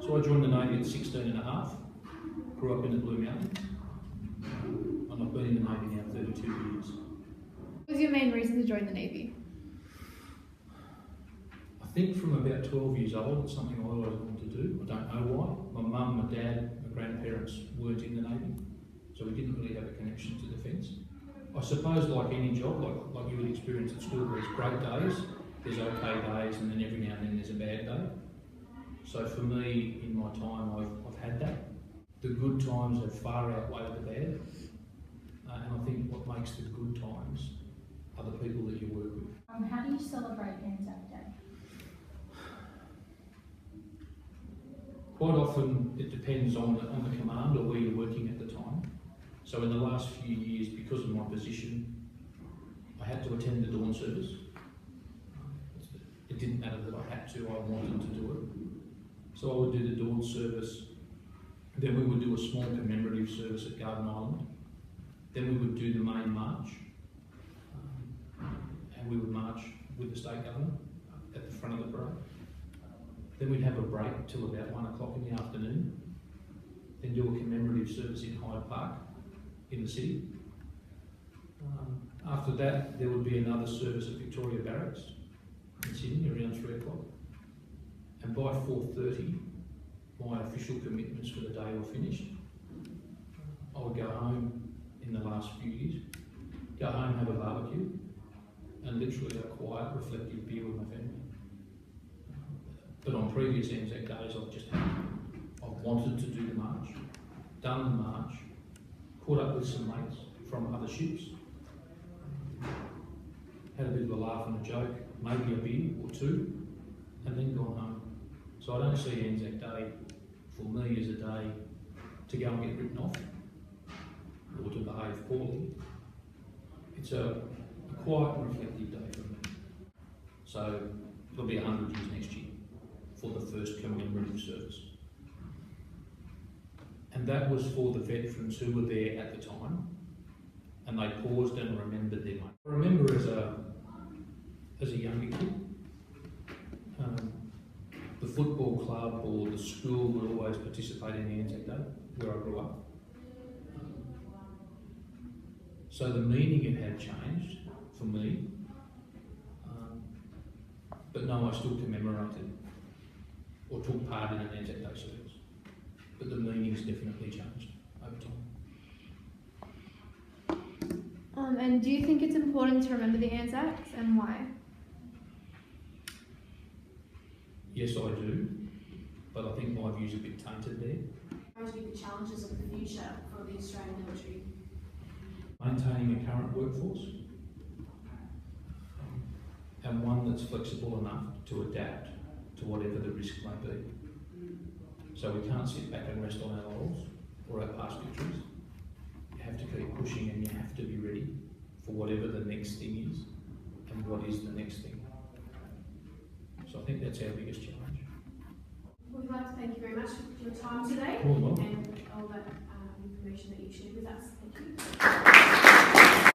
So I joined the Navy at 16 and a half, grew up in the Blue Mountains, and I've been in the Navy now 32 years. What was your main reason to join the Navy? I think from about 12 years old, it's something I always wanted to do. I don't know why. My mum, my dad, my grandparents weren't in the Navy, so we didn't really have a connection to defence. I suppose like any job, like you would experience at school, there's great days, there's okay days, and then every now and then there's a bad day. So for me, in my time, I've had that. The good times have far outweighed the bad, and I think what makes the good times are the people that you work with. How do you celebrate ANZAC Day? Quite often it depends on the command or where you're working at the time. So in the last few years, because of my position, I had to attend the dawn service. It didn't matter that I had to, I wanted to do it. So I would do the dawn service, then we would do a small commemorative service at Garden Island, then we would do the main march, and we would march with the state governor at the front of the parade. Then we'd have a break till about 1 o'clock in the afternoon, then do a commemorative service in Hyde Park in the city. After that, there would be another service at Victoria Barracks in Sydney around 3 o'clock. And by 4:30, my official commitments for the day were finished. I would go home in the last few years, go home, have a barbecue, and literally a quiet, reflective beer with my family. But on previous ANZAC days, I've wanted to do the march, done the march, caught up with some mates from other ships, had a bit of a laugh and a joke, maybe a beer or two, and then gone home. So I don't see ANZAC Day for me as a day to go and get written off or to behave poorly. It's a quiet and reflective day for me. So it'll be 100 years next year for the first commemorative service. And that was for the veterans who were there at the time, and they paused and remembered them. I remember as a younger kid, the football club or the school would always participate in the ANZAC Day, where I grew up. So the meaning it had changed for me, but no, I still commemorated or took part in an ANZAC Day service. But the meaning's definitely changed over time. And do you think it's important to remember the ANZACs, and why? Yes, I do, but I think my view's a bit tainted there. What would be the challenges of the future for the Australian military? Maintaining a current workforce, and one that's flexible enough to adapt to whatever the risk may be. So we can't sit back and rest on our laurels or our past victories. You have to keep pushing, and you have to be ready for whatever the next thing is, and what is the next thing. So I think that's our biggest challenge. We'd like to thank you very much for your time today Well, and all that information that you shared with us. Thank you.